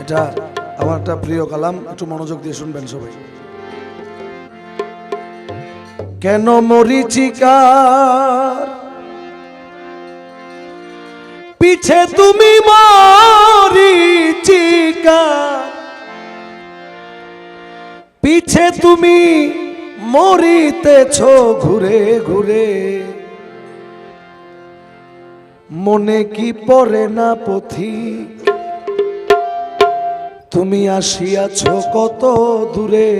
এটা আমার একটা প্রিয় কালাম, একটু মনোযোগ দিয়ে শুনবেন সবাই। কেন মরিচিকার পিছে তুমি মরিচিকার পিছে তুমি মরিতেছ ঘুরে ঘুরে, মনে কি পড়ে না পথিক তুমি আসিয়াছ কত দূরে।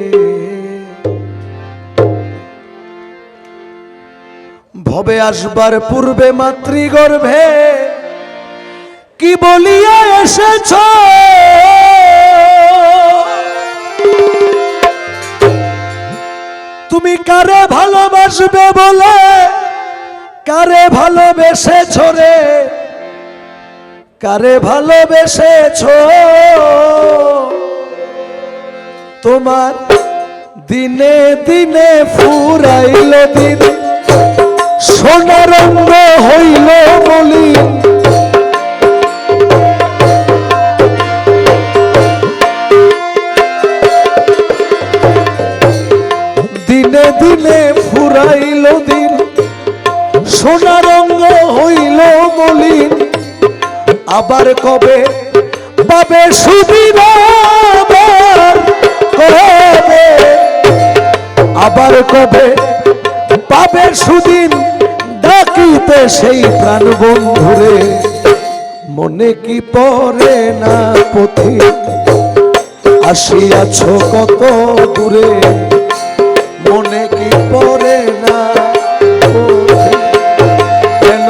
ভবে আসবার পূর্বে মাতৃগর্ভে কি বলিয়া এসেছ, তুমি কারে ভালোবাসবে বলে কারে ভালোবেসেছ রে, কারে ভালোবেসেছ। তোমার দিনে দিনে ফুরাইল দিন, সোনার রঙ্গ হইল মলিন। দিনে দিনে ফুরাইল দিন, সোনার রঙ্গ হইল মলিন। আবার কবে পাবে সুদিন, আবার কবে পাবে সুদিন, ডাকিতে সেই প্রাণ বন্ধুরে। মনে কি পড়ে না পথিক আসিয়াছ কত দূরে, মনে কি পড়ে না পথিক। কেন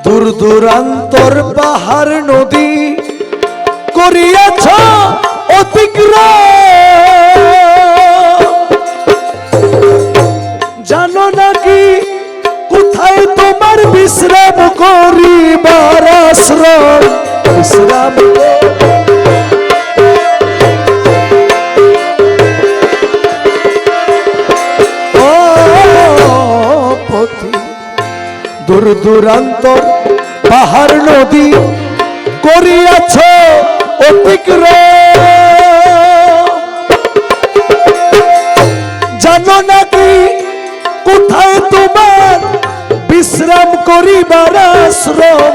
দূর দূরান্তর পাহাড় নদী করিয়াছ অতিক্রম, জানো নাকি কোথায় তোমার বিশ্রাম করিবার আশ্রম। বিশ্রাম দূর দূরান্তর পাহাড় নদী করিয়াছ অতিক্রম, জানো নাকি কোথায় তোমার বিশ্রাম করিবার আশ্রম।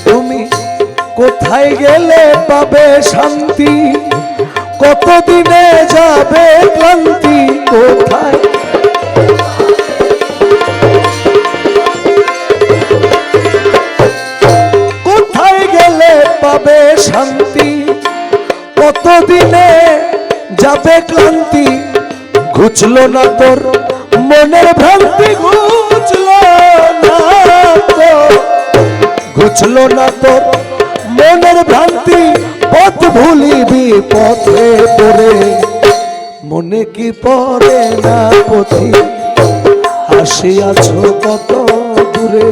তুমি কোথায় গেলে পাবে শান্তি, কতদিনে যাবে ক্লান্তি। কোথায় কোথায় গেলে পাবে শান্তি, কতদিনে যাবে ক্লান্তি। ঘুচলো না তোর মনের ভ্রান্তি, ঘুচলো না তোর, ঘুচলো না তোর মনের ভ্রান্তি। পথ ভুলিবি পথে পড়ে, মনে কি পড়ে না পথিক আসিয়াছ কত দূরে।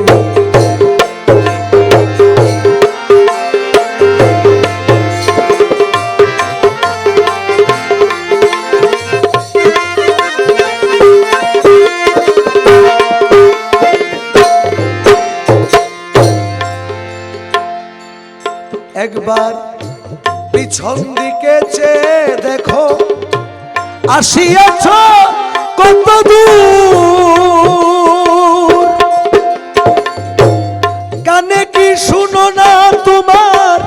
একবার পিছন দিকে চেয়ে দেখো, আসিয়াছ কত দূর। কানে কি শুনো না তোমার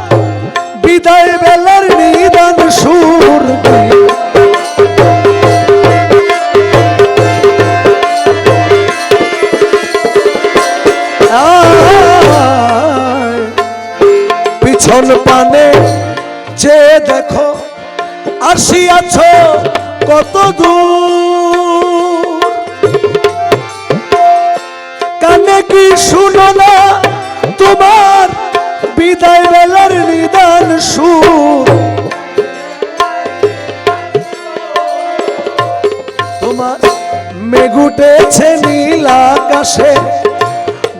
বিদায় বেলার নিদান সুর। পিছন পানে যে দেখো, আসিয়াছ কত দূর। কানে কি শুনো না তোমার বিদায় বেলার নিদান সুর তোমার মেঘ উঠেছে নীল আকাশে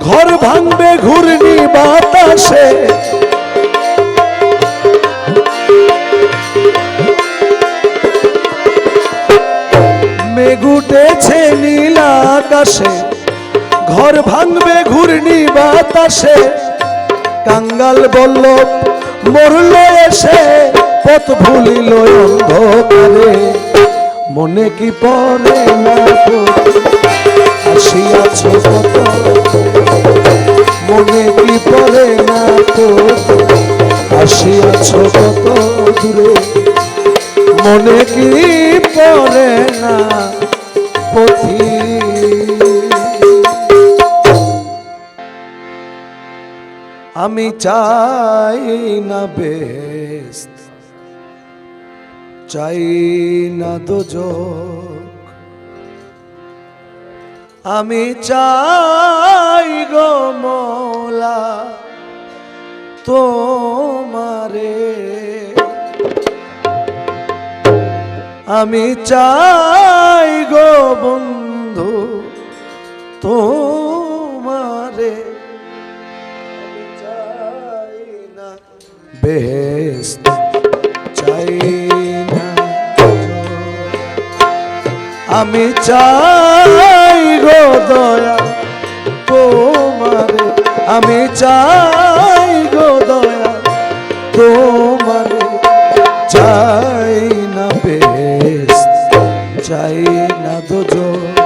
ঘর ভাঙবে ঘূর্ণি বাতাসে মেঘ উঠেছে নীল আকাশে ঘর ভাঙবে ঘূর্ণি বাতাসে কাঙ্গাল বলল মরল এসে পথ ভুলিল অন্ধকারে মনে কি পড়ে না আসিয়াছ কত মনে কি পড়ে না আসিয়াছ কত দূরে মনে কি পড়ে না পথি আমি চাই না বেস্ত চাই না দোজক আমি চাই গো মওলা তোমারে আমি চাই গো বন্ধু তোমারে বেহেশত চাই না আমি চাই গো দয়া তোমারে আমি চাই গো দয়া তোমারে চাই না বেহেশত চাই না দোজখ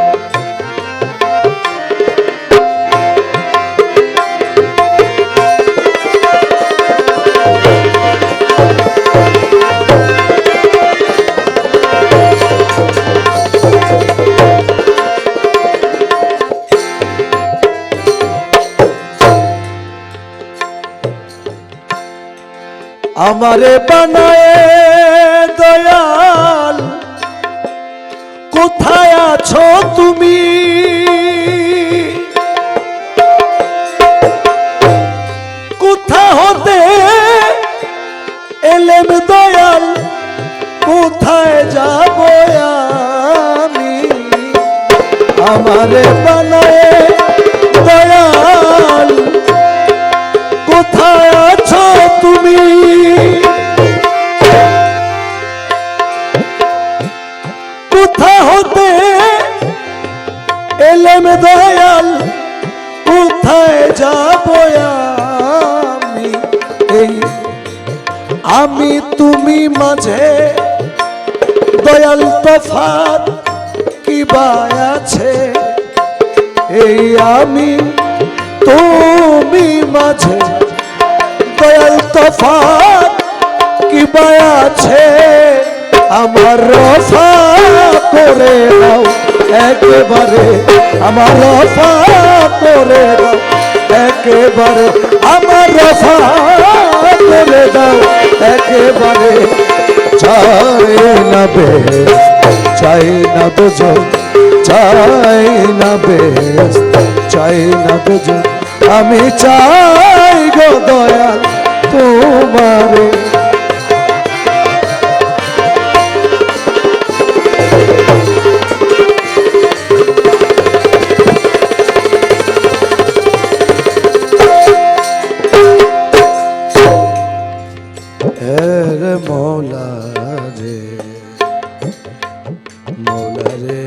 আমারে বানায়ে দয়াল কোথায় আছো তুমি কোথা হতে এলেম দয়াল কোথায় যাব আমি আমারে বানায়ে দয়াল কোথায় আছো তুমি কোথা হতে এলেম দয়াল কোথায় যাব আমি এই আমি তুমি মাঝে দয়াল তফাৎ কি আছে এই আমি তুমি মাঝে দয়াল তফাৎ কি আছে আমার রফা করে দাও একেবারে আমার রফা করে দাও একেবারে আমার রফা করে দাও একেবারে চাই না বেহেশত চাই না দোজখ চাই না বেহেশত চাই না দোজখ আমি চাই গো দয়াল তোমারে মৌলা রে মৌলা রে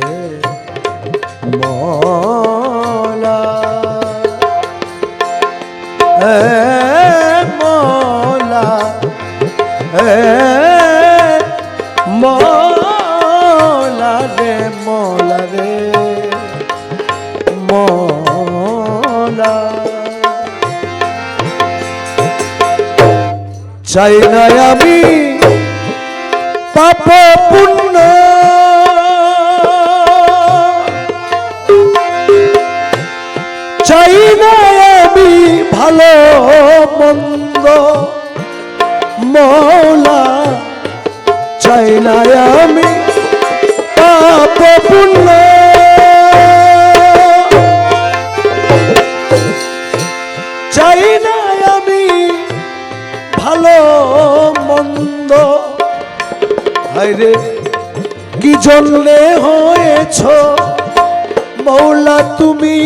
মৌলা মৌলা মৌলা রে মৌলা রে মৌলা চাই না আমি পাপ পুণ্য চাই না আমি ভালো মন্দ মওলা চাই না আমি পাপ পুণ্য চাই না আমি রে কি জন্যে হয়েছ মৌলা তুমি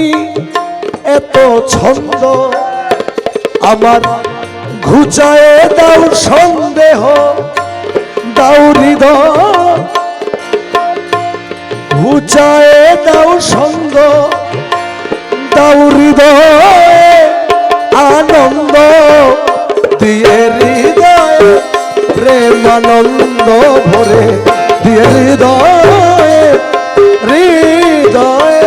এত ছন্দ, আমার ঘুচায়ে দাও সন্দেহ, দাও হৃদয় ঘুচায়ে দাও সন্দেহ, দাও হৃদয় আনন্দ, দিয়ে হৃদয় প্রেমানন্দ ভরে, দিয়ে হৃদয় হৃদয়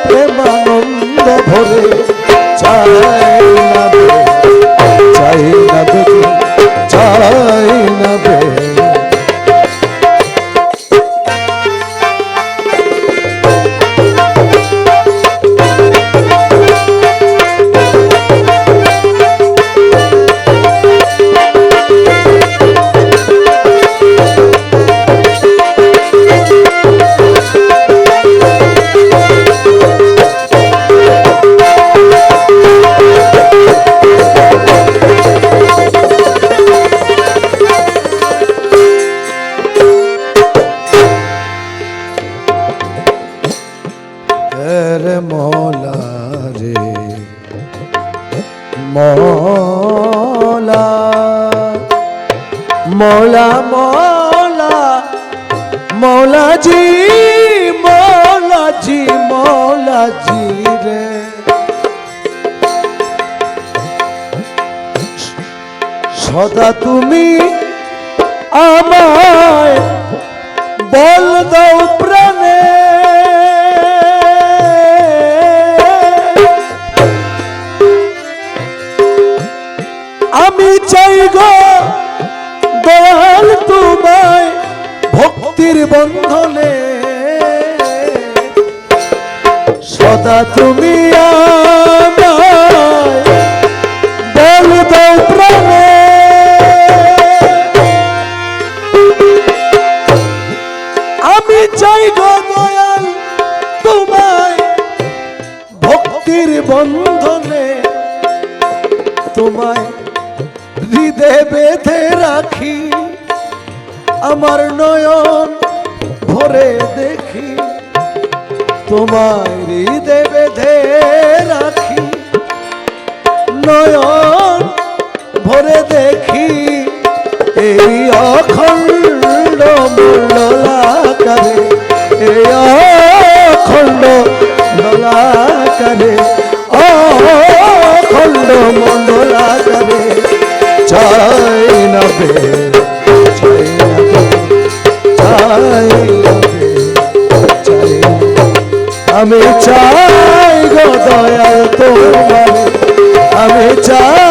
প্রেমানন্দ ভরে, চাই না বে চাই না বে চাই না বে। রে মৌলা রে মৌলা মৌলা মৌলা মৌলাজি মৌলাজি মৌলাজি রে, সদা তুমি আমায় বল দাও প্রাণে, আমি চাই গো দয়াল তোমায় ভক্তির বন্ধনে, সদা তুমি আমায় বল দাও প্রাণে, আমি চাই গো দয়াল তোমায় ভক্তির বন্ধনে, তোমায় হৃদয়ে বেঁধে রাখি, আমার নয়ন ভরে দেখি, তোমায় হৃদয়ে বেঁধে রাখি, নয়ন ভরে দেখি, এই অখণ্ড মণ্ডলাকারে, এই অখণ্ড মণ্ডলাকারে, অখণ্ড মণ্ডলাকারে, চাই না বে চাই না বে চাই না বে চাই না, আমি চাই গো দয়াল তোমারে, আমি চাই